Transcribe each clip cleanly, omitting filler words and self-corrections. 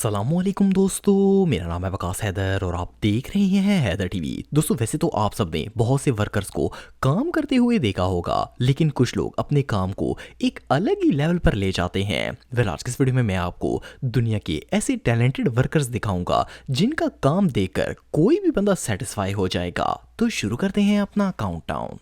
अस्सलामुअलैकुम दोस्तों, मेरा नाम है वकास हैदर और आप देख रहे हैं हैदर टीवी। दोस्तों वैसे तो आप सब ने बहुत से वर्कर्स को काम करते हुए देखा होगा, लेकिन कुछ लोग अपने काम को एक अलग ही लेवल पर ले जाते हैं। आज के इस वीडियो में मैं आपको दुनिया के ऐसे टैलेंटेड वर्कर्स दिखाऊंगा जिनका काम देखकर कोई भी बंदा सेटिस्फाई हो जाएगा। तो शुरू करते हैं अपना काउंटडाउन।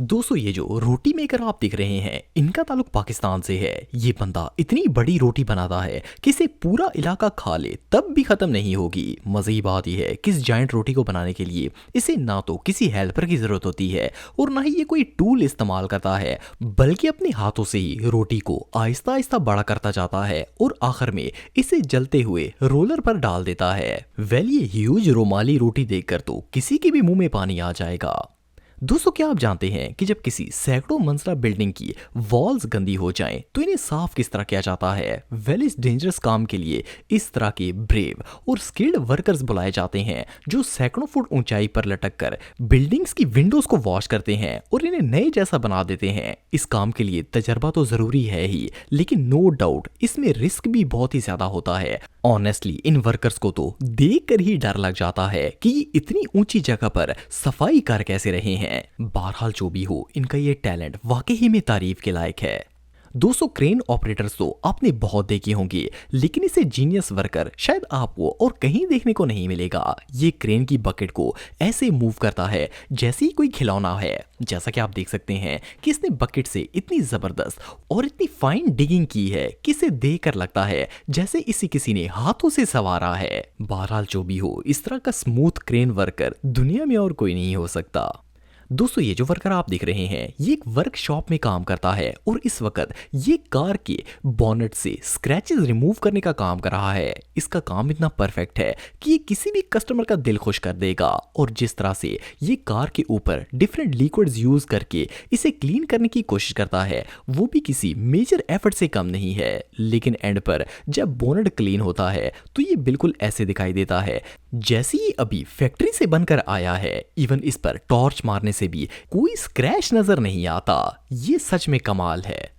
दोस्तों ये जो रोटी मेकर आप देख रहे हैं, इनका ताल्लुक पाकिस्तान से है। ये बंदा इतनी बड़ी रोटी बनाता है कि इसे पूरा इलाका खा ले तब भी खत्म नहीं होगी। मजे की बात यह है कि इस जायंट रोटी को बनाने के लिए इसे ना तो किसी हेल्पर की जरूरत होती है और ना ही ये कोई टूल इस्तेमाल करता है, बल्कि अपने हाथों से ही रोटी को आहिस्ता आहिस्ता बड़ा करता जाता है और आखिर में इसे जलते हुए रोलर पर डाल देता है। ये ह्यूज रोमाली रोटी देखकर तो किसी के भी मुंह में पानी आ जाएगा। दोस्तों क्या आप जानते हैं कि जब किसी सैकड़ों मंजिला बिल्डिंग की वॉल्स गंदी हो जाएं तो इन्हें साफ किस तरह किया जाता है? इस डेंजरस काम के लिए इस तरह के ब्रेव और स्किल्ड वर्कर्स बुलाए जाते हैं जो सैकड़ों फुट ऊंचाई पर लटक कर बिल्डिंग्स की विंडोज को वॉश करते हैं और इन्हें नए जैसा बना देते हैं। इस काम के लिए तजर्बा तो जरूरी है ही, लेकिन नो डाउट इसमें रिस्क भी बहुत ही ज्यादा होता है। ऑनेस्टली इन वर्कर्स को तो देख कर ही डर लग जाता है कि ये इतनी ऊंची जगह पर सफाई कर कैसे रहे हैं। बहरहाल जो भी हो, इनका ये टैलेंट वाकई में तारीफ के लायक है। दोस्तों क्रेन ऑपरेटर्स तो आपने बहुत देखे होंगे, लेकिन इसे जीनियस वर्कर शायद आपको और कहीं देखने को नहीं मिलेगा। ये क्रेन की बकेट को ऐसे मूव करता है जैसे ही कोई खिलौना है। जैसा कि आप देख सकते हैं कि इसने बकेट से इतनी जबरदस्त और इतनी फाइन डिगिंग की है कि इसे देखकर लगता है जैसे इसे किसी ने हाथों से संवारा है। बहरहाल जो भी हो, इस तरह का स्मूथ क्रेन वर्कर दुनिया में और कोई नहीं हो सकता। दोस्तों ये जो वर्कर आप देख रहे हैं, ये एक वर्कशॉप में काम करता है और इस वक्त ये कार के बॉनेट से स्क्रैचेस रिमूव करने का काम कर रहा है। इसका काम इतना परफेक्ट है कि ये किसी भी कस्टमर का दिल खुश कर देगा। और जिस तरह से ये कार के ऊपर डिफरेंट लिक्विड्स यूज करके इसे क्लीन करने की कोशिश करता है, वो भी किसी मेजर एफर्ट से कम नहीं है। लेकिन एंड पर जब बोनेट क्लीन होता है तो ये बिल्कुल ऐसे दिखाई देता है जैसे ये अभी फैक्ट्री से बनकर आया है। इवन इस पर टॉर्च मारने से भी कोई स्क्रैच नजर नहीं आता। ये सच में कमाल है।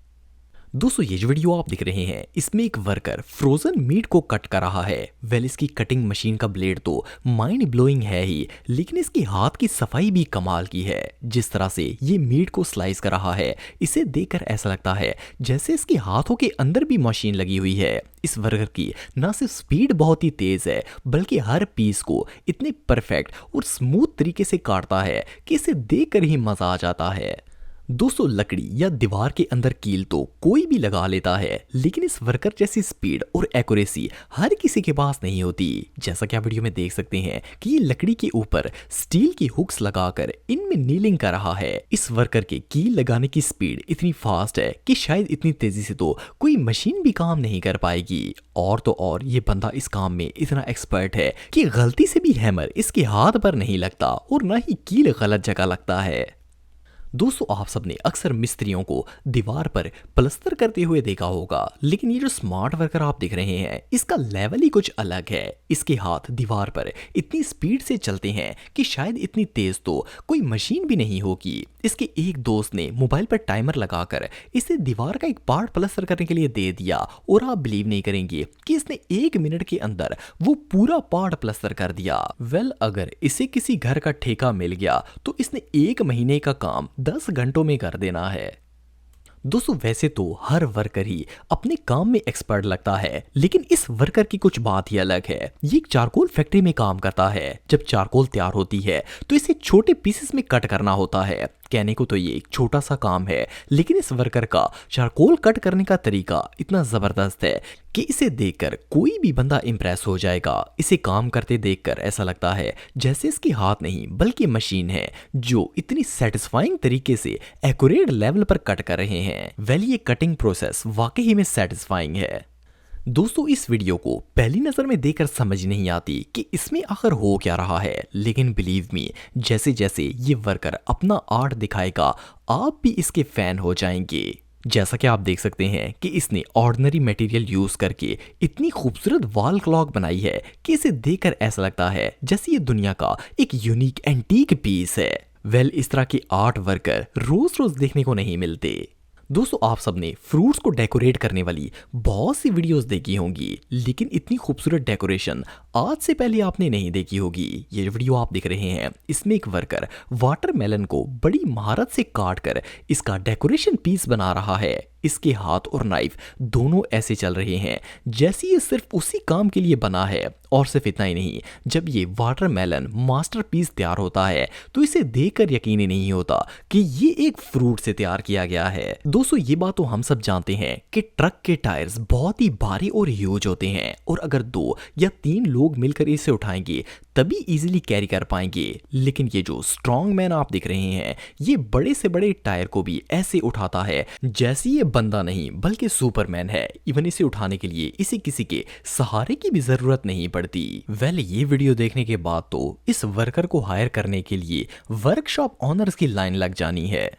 दोस्तों ये जो वीडियो आप दिख रहे हैं, इसमें एक वर्कर फ्रोजन मीट को कट कर रहा है। इसकी कटिंग मशीन का ब्लेड तो माइंड ब्लोइंग है ही, लेकिन इसके हाथ की सफाई भी कमाल की है। जिस तरह से ये मीट को स्लाइस कर रहा है, इसे देखकर ऐसा लगता है जैसे इसके हाथों के अंदर भी मशीन लगी हुई है। इस वर्कर की ना सिर्फ स्पीड बहुत ही तेज है, बल्कि हर पीस को इतने परफेक्ट और स्मूथ तरीके से काटता है कि इसे देखकर ही मजा आ जाता है। दोस्तों लकड़ी या दीवार के अंदर कील तो कोई भी लगा लेता है, लेकिन इस वर्कर जैसी स्पीड और एक्यूरेसी हर किसी के पास नहीं होती। जैसा कि आप वीडियो में देख सकते हैं कि ये लकड़ी के ऊपर स्टील की हुक्स लगाकर इनमें नीलिंग कर रहा है। इस वर्कर के कील लगाने की स्पीड इतनी फास्ट है कि शायद इतनी तेजी से तो कोई मशीन भी काम नहीं कर पाएगी। और तो और ये बंदा इस काम में इतना एक्सपर्ट है कि गलती से भी हैमर इसके हाथ पर नहीं लगता और ना ही कील गलत जगह लगता है। दोस्तों आप सबने अक्सर मिस्त्रियों को दीवार पर प्लस्तर करते हुए देखा होगा, लेकिन ये जो स्मार्ट वर्कर आप देख रहे हैं, इसका लेवल ही कुछ अलग है। इसके हाथ दीवार पर इतनी स्पीड से चलते हैं कि शायद इतनी तेज तो कोई मशीन भी नहीं होगी। इसके एक दोस्त ने मोबाइल पर टाइमर लगाकर इसे दीवार का एक पार्ट प्लस्तर करने के लिए दे दिया और आप बिलीव नहीं करेंगे कि इसने 1 मिनट के अंदर वो पूरा पार्ट प्लस्तर कर दिया। अगर इसे किसी घर का ठेका मिल गया तो इसने 1 महीने का काम 10 घंटों में कर देना है। दोस्तों वैसे तो हर वर्कर ही अपने काम में एक्सपर्ट लगता है, लेकिन इस वर्कर की कुछ बात ही अलग है। ये एक चारकोल फैक्ट्री में काम करता है। जब चारकोल तैयार होती है तो इसे छोटे पीसेस में कट करना होता है। कहने को तो ये एक छोटा सा काम है, लेकिन इस वर्कर का चारकोल कट करने का तरीका इतना जबरदस्त है कि इसे देखकर कोई भी बंदा इंप्रेस हो जाएगा। इसे काम करते देखकर ऐसा लगता है जैसे इसके हाथ नहीं बल्कि मशीन है जो इतनी सेटिस्फाइंग तरीके से एक्यूरेट लेवल पर कट कर रहे हैं। ये कटिंग प्रोसेस वाकई में सेटिस्फाइंग है। दोस्तों इस वीडियो को पहली नजर में देखकर समझ नहीं आती कि इसमें आखिर हो क्या रहा है, लेकिन बिलीव मी, जैसे जैसे ये वर्कर अपना आर्ट दिखाएगा आप भी इसके फैन हो जाएंगे। जैसा कि आप देख सकते हैं कि इसने ऑर्डिनरी मटेरियल यूज करके इतनी खूबसूरत वॉल क्लॉक बनाई है कि इसे देखकर ऐसा लगता है जैसे ये दुनिया का एक यूनिक एंटीक पीस है। इस तरह के आर्ट वर्कर रोज रोज देखने को नहीं मिलते। दोस्तों आप सबने फ्रूट्स को डेकोरेट करने वाली बहुत सी वीडियोस देखी होंगी, लेकिन इतनी खूबसूरत डेकोरेशन आज से पहले आपने नहीं देखी होगी। ये जो वीडियो आप देख रहे हैं इसमें एक वर्कर वाटरमेलन को बड़ी महारत से काट कर इसका डेकोरेशन पीस बना रहा है। इसके हाथ और नाइफ दोनों ऐसे चल रहे हैं जैसे ये सिर्फ उसी काम के लिए बना है। और सिर्फ इतना ही नहीं, जब ये वाटरमेलन मास्टरपीस तैयार होता है तो इसे देखकर यकीन ही नहीं होता कि ये एक फ्रूट से तैयार किया गया है। दोस्तों ये बात तो हम सब जानते हैं कि ट्रक के टायर्स बहुत ही भारी और ह्यूज होते हैं, और अगर 2 या 3 लोग मिलकर इसे उठाएंगे तभी इजीली कैरी कर पाएंगे। लेकिन ये जो स्ट्रॉन्ग मैन आप दिख रहे हैं ये बड़े से बड़े टायर को भी ऐसे उठाता है जैसे ये बंदा नहीं बल्कि सुपरमैन है। इवन इसे उठाने के लिए इसे किसी के सहारे की भी जरूरत नहीं पड़ती। ये वीडियो देखने के बाद तो इस वर्कर को हायर करने के लिए वर्कशॉप ऑनर्स की लाइन लग जानी है।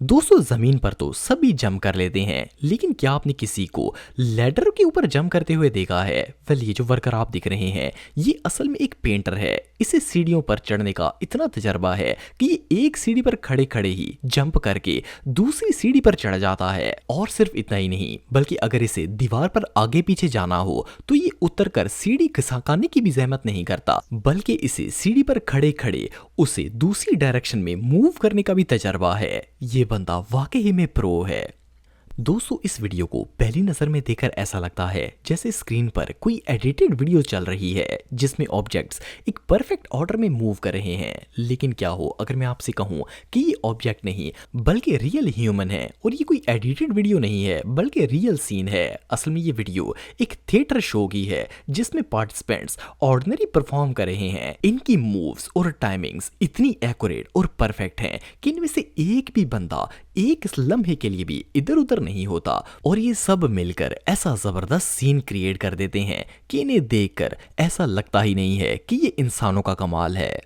दोस्तों जमीन पर तो सभी जंप कर लेते हैं, लेकिन क्या आपने किसी को लैडर के ऊपर जंप करते हुए देखा है? ये जो वर्कर आप दिख रहे हैं ये असल में एक पेंटर है। इसे सीढ़ियों पर चढ़ने का इतना तजर्बा है कि ये एक सीढ़ी पर खड़े खड़े ही जंप करके दूसरी सीढ़ी पर चढ़ जाता है। और सिर्फ इतना ही नहीं, बल्कि अगर इसे दीवार पर आगे पीछे जाना हो तो ये उतर कर सीढ़ी खिसकाने की भी जहमत नहीं करता, बल्कि इसे सीढ़ी पर खड़े खड़े उसे दूसरी डायरेक्शन में मूव करने का भी तजर्बा है। ये बंदा वाकई में प्रो है। दोस्तों इस वीडियो को पहली नजर में देखकर ऐसा लगता है जैसे स्क्रीन पर कोई एडिटेड वीडियो चल रही है जिसमें ऑब्जेक्ट्स एक परफेक्ट ऑर्डर में मूव कर रहे हैं। लेकिन क्या हो अगर मैं आपसे कहूं कि ये ऑब्जेक्ट नहीं बल्कि रियल ह्यूमन है, और ये कोई एडिटेड वीडियो नहीं है बल्कि रियल सीन है। असल में ये वीडियो एक थिएटर शो की है जिसमें पार्टिसिपेंट्स ऑर्डिनरी परफॉर्म कर रहे हैं। इनकी मूव्स और टाइमिंग्स इतनी एक्यूरेट और परफेक्ट हैं कि इनमें से एक भी बंदा एक लम्हे के लिए भी इधर उधर नहीं होता, और ये सब मिलकर ऐसा जबरदस्त सीन क्रिएट कर देते हैं कि इन्हें देखकर ऐसा लगता ही नहीं है कि ये इंसानों का कमाल है।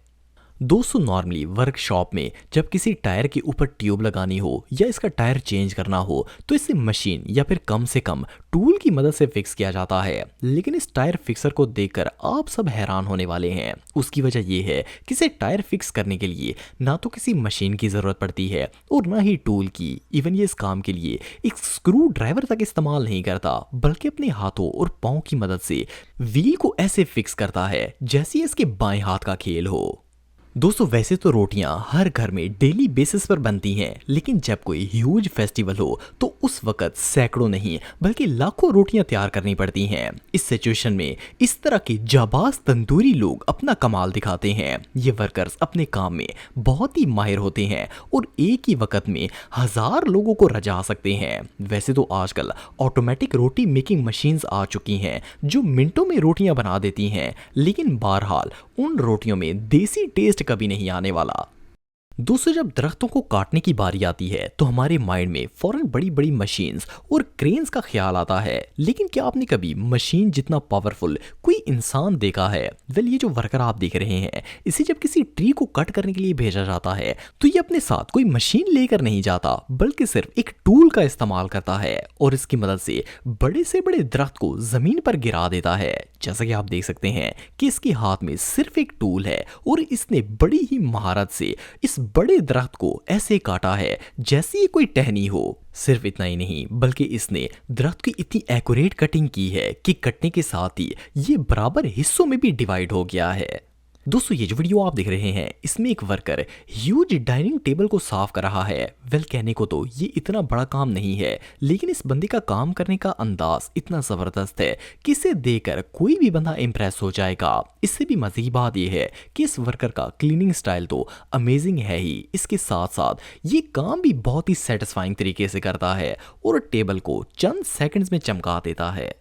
दोस्तों नॉर्मली वर्कशॉप में जब किसी टायर के ऊपर ट्यूब लगानी हो या इसका टायर चेंज करना हो तो इसे मशीन या फिर कम से कम टूल की मदद से फिक्स किया जाता है। लेकिन इस टायर फिक्सर को देखकर आप सब हैरान होने वाले हैं। उसकी वजह यह है कि इसे टायर फिक्स करने के लिए ना तो किसी मशीन की जरूरत पड़ती है और ना ही टूल की। इवन ये इस काम के लिए एक स्क्रू ड्राइवर तक इस्तेमाल नहीं करता, बल्कि अपने हाथों और पाँव की मदद से व्हील को ऐसे फिक्स करता है जैसे इसके बाएं हाथ का खेल हो। दोस्तों वैसे तो रोटियां हर घर में डेली बेसिस पर बनती हैं, लेकिन जब कोई ह्यूज फेस्टिवल हो तो उस वक्त सैकड़ों नहीं बल्कि लाखों रोटियां तैयार करनी पड़ती हैं। इस सिचुएशन में इस तरह के जाबाज तंदूरी लोग अपना कमाल दिखाते हैं। ये वर्कर्स अपने काम में बहुत ही माहिर होते हैं और एक ही वक्त में 1000 लोगों को रजा सकते हैं। वैसे तो आजकल ऑटोमेटिक रोटी मेकिंग मशीन्स आ चुकी हैं जो मिनटों में रोटियां बना देती हैं, लेकिन बहरहाल उन रोटियों में देसी टेस्ट कभी नहीं आने वाला। दोस्तों जब दरख्तों को काटने की बारी आती है तो हमारे माइंड में फौरन बड़ी बड़ी मशीन्स और क्रेन्स का ख्याल आता है, लेकिन क्या आपने कभी मशीन जितना पावरफुल कोई इंसान देखा है? ये जो वर्कर आप देख रहे हैं इसे जब किसी ट्री को कट करने के लिए भेजा जाता है तो ये अपने साथ कोई मशीन लेकर नहीं जाता, बल्कि सिर्फ एक टूल का इस्तेमाल करता है और इसकी मदद से बड़े से बड़े दरख्त को जमीन पर गिरा देता है। जैसा कि आप देख सकते हैं कि इसके हाथ में सिर्फ एक टूल है और इसने बड़ी ही महारत से इस बड़े दरख्त को ऐसे काटा है जैसे ये कोई टहनी हो। सिर्फ इतना ही नहीं, बल्कि इसने दरख्त की इतनी एक्यूरेट कटिंग की है कि कटने के साथ ही ये बराबर हिस्सों में भी डिवाइड हो गया है। दोस्तों ये जो वीडियो आप देख रहे हैं इसमें एक वर्कर ह्यूज डाइनिंग टेबल को साफ कर रहा है। कहने को तो ये इतना बड़ा काम नहीं है, लेकिन इस बंदे का काम करने का अंदाज इतना जबरदस्त है कि इसे देखकर कोई भी बंदा इंप्रेस हो जाएगा। इससे भी मजे की बात यह है कि इस वर्कर का क्लीनिंग स्टाइल तो अमेजिंग है ही, इसके साथ साथ ये काम भी बहुत ही सेटिस्फाइंग तरीके से करता है और टेबल को चंद सेकंड्स में चमका देता है।